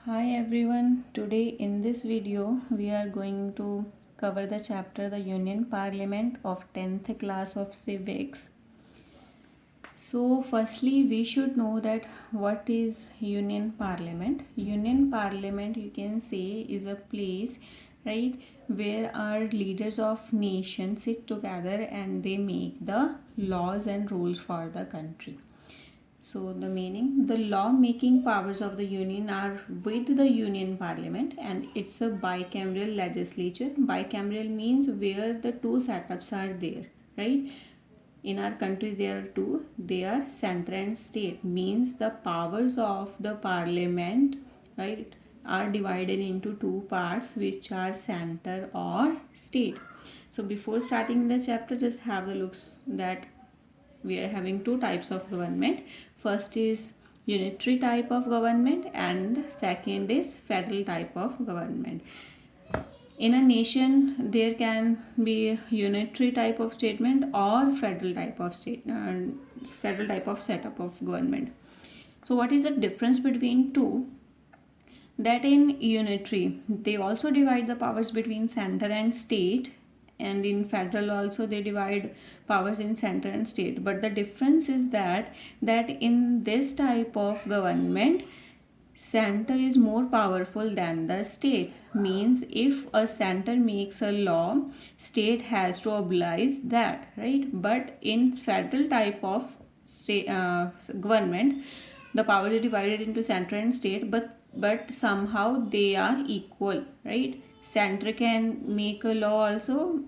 Hi everyone, today in this video we are going to cover the chapter the Union Parliament of 10th class of civics. So firstly we should know that what is Union Parliament. Union Parliament, you can say, is a place, right, where our leaders of nations sit together and they make the laws and rules for the country. So the meaning, the law-making powers of the union are with the union parliament, and it's a bicameral legislature. Bicameral means where the two setups are there, right? In our country there are two, they are center and state, means the powers of the parliament, right, are divided into two parts, which are center or state. So before starting the chapter, just have a look that we are having two types of government. First is unitary type of government and second is federal type of government. In a nation there can be unitary type of statement or federal type of federal type of setup of government. So what is the difference between two? That in unitary they also divide the powers between center and state, and in federal also they divide powers in center and state, but the difference is that in this type of government center is more powerful than the state. Means if a center makes a law, state has to oblige that, right? But in federal type of government, the power is divided into center and state, but somehow they are equal, right? Center can make a law also,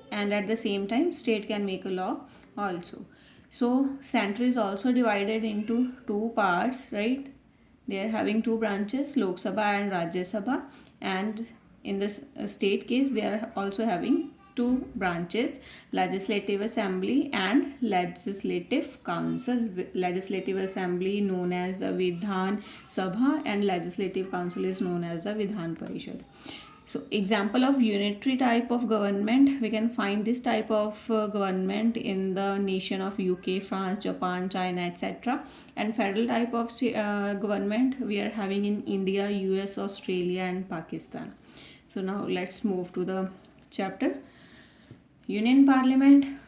and at the same time state can make a law also. So center is also divided into two parts, right? They are having two branches, Lok Sabha and Rajya Sabha, and in this state case they are also having two branches, Legislative Assembly and Legislative Council. Legislative Assembly known as the Vidhan Sabha and Legislative Council is known as the Vidhan Parishad. So example of unitary type of government, we can find this type of government in the nation of UK, France, Japan, China, etc. And federal type of government we are having in India, US, Australia and Pakistan. So now let's move to the chapter. Union Parliament,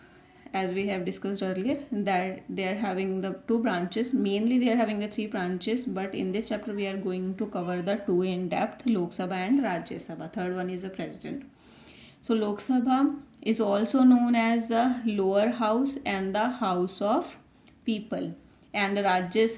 as we have discussed earlier, that they are having the two branches. Mainly they are having the three branches, but in this chapter we are going to cover the two in depth, Lok Sabha and Rajya Sabha. Third one is the president. So Lok Sabha is also known as the lower house and the house of people, and Rajya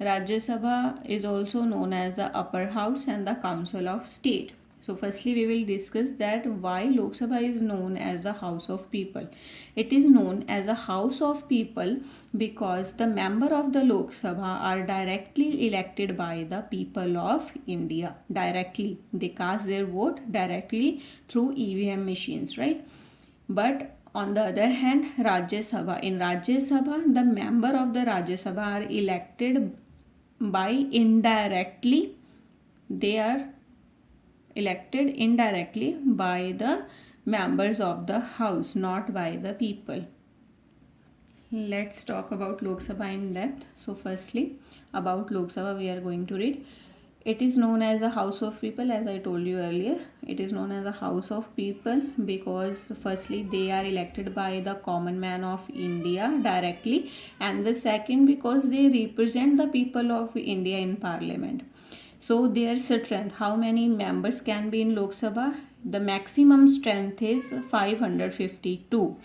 Sabha is also known as the upper house and the council of state. So firstly we will discuss that why Lok Sabha is known as the house of people. It is known as a house of people because the member of the Lok Sabha are directly elected by the people of India. Directly, they cast their vote directly through EVM machines, right? But on the other hand, Rajya Sabha, in Rajya Sabha the member of the Rajya Sabha are elected by indirectly. They are elected indirectly by the members of the house, not by the people. Let's talk about Lok Sabha in depth. So firstly about Lok Sabha we are going to read. It is known as a house of people, as I told you earlier. It is known as a house of people because firstly they are elected by the common man of India directly, and the second because they represent the people of India in parliament. So their strength, how many members can be in Lok Sabha? The maximum strength is 552,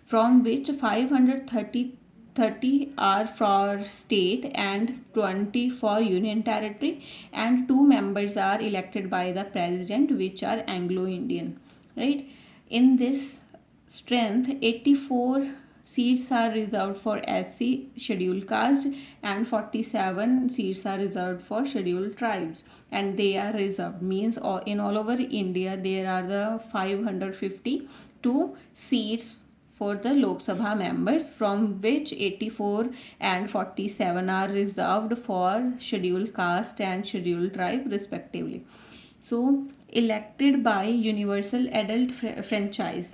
from which 530 are for state and 20 for union territory, and 2 members are elected by the president, which are Anglo-Indian, right? In this strength, 84 seats are reserved for SC scheduled caste and 47 seats are reserved for scheduled tribes, and they are reserved means in all over India there are the 552 seats for the Lok Sabha members, from which 84 and 47 are reserved for scheduled caste and scheduled tribe respectively. So elected by universal adult franchise.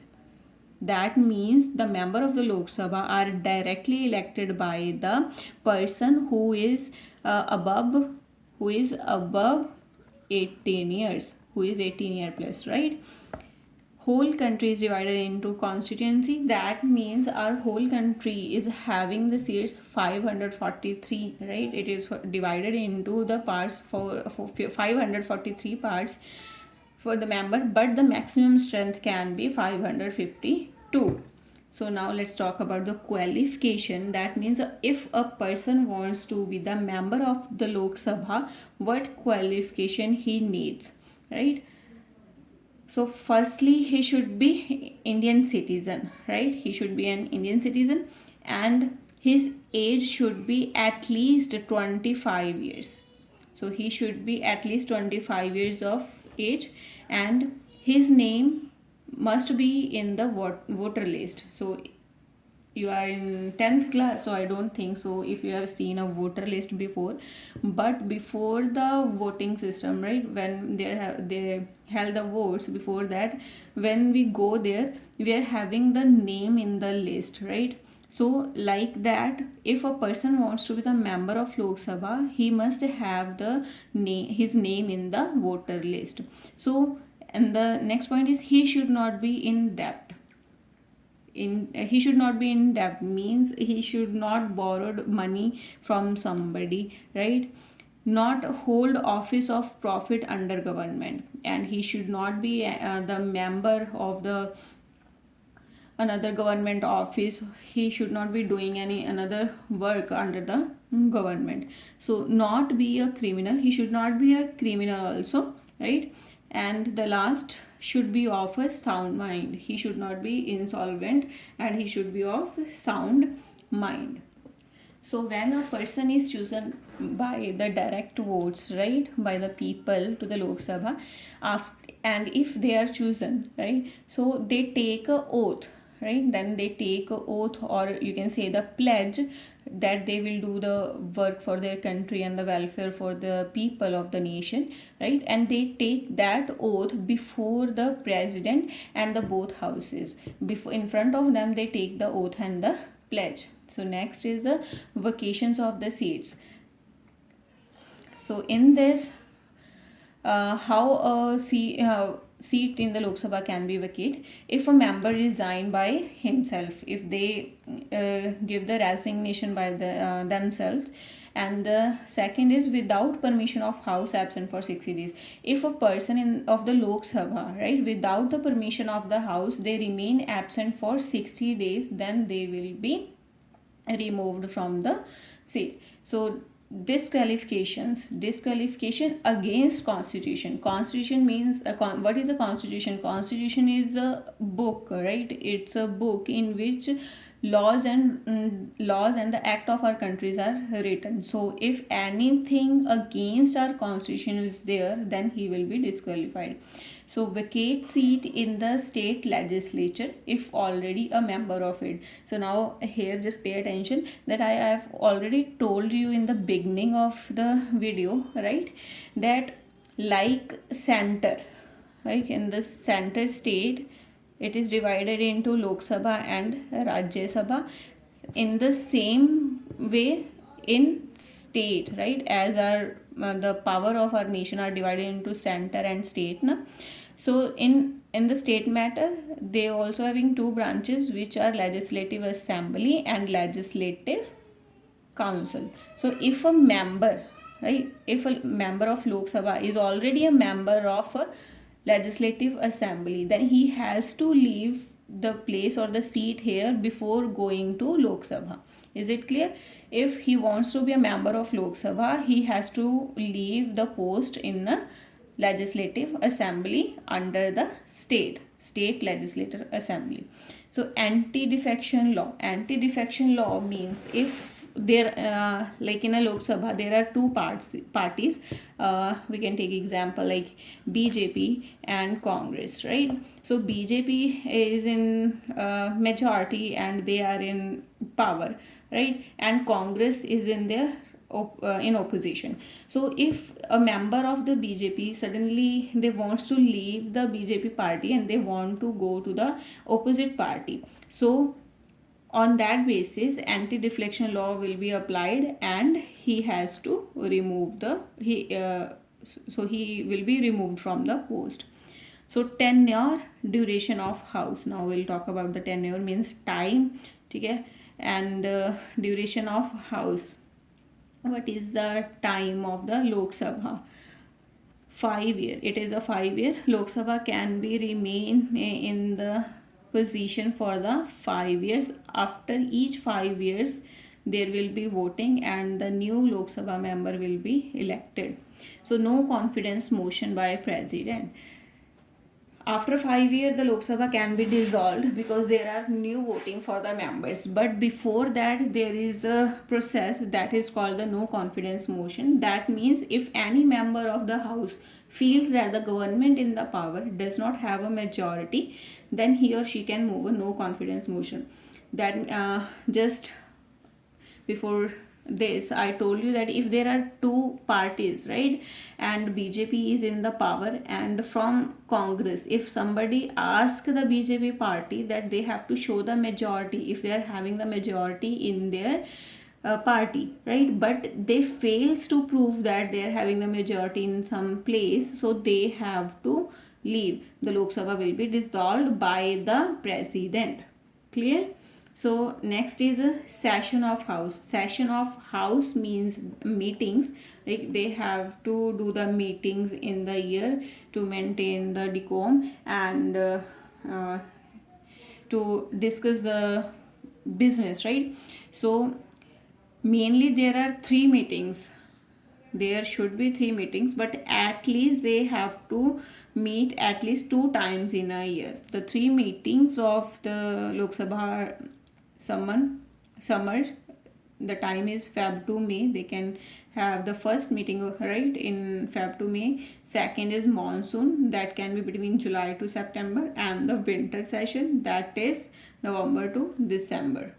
That means the member of the Lok Sabha are directly elected by the person who is above who is above 18 years, who is 18 year plus, right? Whole country is divided into constituency. That means our whole country is having the seats 543, right? It is divided into the parts for 543 parts for the member, but the maximum strength can be 552. So now let's talk about the qualification. That means if a person wants to be the member of the Lok Sabha, what qualification he needs, right? So firstly, he should be Indian citizen, right? He should be an Indian citizen, and his age should be at least 25 years. So he should be at least 25 years of age, and his name must be in the voter list. So you are in 10th class, so I don't think so if you have seen a voter list before, but before the voting system, right, when they held the votes, before that, when we go there, we are having the name in the list, right? So like that, if a person wants to be the member of Lok Sabha, he must have the his name in the voter list. So, and the next point is he should not be in debt. He should not be in debt means he should not borrowed money from somebody, right? Not hold office of profit under government, and he should not be the member of the another government office. He should not be doing any another work under the government. So not be a criminal, he should not be a criminal also, right? And the last, should be of a sound mind. He should not be insolvent, and he should be of sound mind. So when a person is chosen by the direct votes, right, by the people to the Lok Sabha, and if they are chosen, right, so they take a oath, right? Then they take a oath, or you can say the pledge, that they will do the work for their country and the welfare for the people of the nation, right? And they take that oath before the president and the both houses. Before, in front of them, they take the oath and the pledge. So next is the vacations of the seats. So in this, how a seat in the Lok Sabha can be vacated: if a member resign by himself, if they give the resignation by themselves. And the second is without permission of house, absent for 60 days. If a person of the Lok Sabha, right, without the permission of the house, they remain absent for 60 days, then they will be removed from the seat. So disqualification against constitution means what is a constitution is a book, right? It's a book in which laws and the act of our countries are written. So if anything against our constitution is there, then he will be disqualified. So vacate seat in the state legislature if already a member of it. So now here just pay attention that I have already told you in the beginning of the video, right, that like center, like in the center state, it is divided into Lok Sabha and Rajya Sabha. In the same way in state, right, as our the power of our nation are divided into center and state, na? So in the state matter, they also having two branches, which are legislative assembly and legislative council. So if a member, right, if a member of Lok Sabha is already a member of a legislative assembly, then he has to leave the place or the seat here before going to Lok Sabha. Is it clear? If he wants to be a member of Lok Sabha, he has to leave the post in a legislative assembly under the state legislative assembly. So anti-defection law means if there like in a Lok Sabha there are two parties, we can take example like BJP and Congress, right? So BJP is in majority and they are in power, right? And Congress is in their in opposition. So if a member of the BJP suddenly they wants to leave the BJP party and they want to go to the opposite party, so On that basis, anti-deflection law will be applied, and he has to remove the he will be removed from the post. So tenure, duration of house. Now we'll talk about the tenure, means time. Okay, and duration of house. What is the time of the Lok Sabha? 5 year. It is a 5 year. Lok Sabha can be remain in the position for the 5 years. After each 5 years, there will be voting, and the new Lok Sabha member will be elected. So no confidence motion by president. After 5 years, the Lok Sabha can be dissolved because there are new voting for the members. But before that, there is a process that is called the no confidence motion. That means if any member of the house feels that the government in the power does not have a majority, then he or she can move a no confidence motion. That just before this, I told you that if there are two parties, right, and BJP is in the power, and from Congress, if somebody asks the BJP party that they have to show the majority if they are having the majority in their party, right, but they fails to prove that they are having the majority in some place, so they have to leave. The Lok Sabha will be dissolved by the president. Clear? So next is a session of house. Session of house means meetings. Like they have to do the meetings in the year to maintain the decorum, and to discuss the business, right? So mainly there are 3 meetings. There should be 3 meetings, but at least they have to meet at least 2 times in a year. The 3 meetings of the Lok Sabha summer, the time is Feb to May. They can have the first meeting, right, in Feb to May. Second is monsoon, that can be between July to September, and the winter session, that is November to December.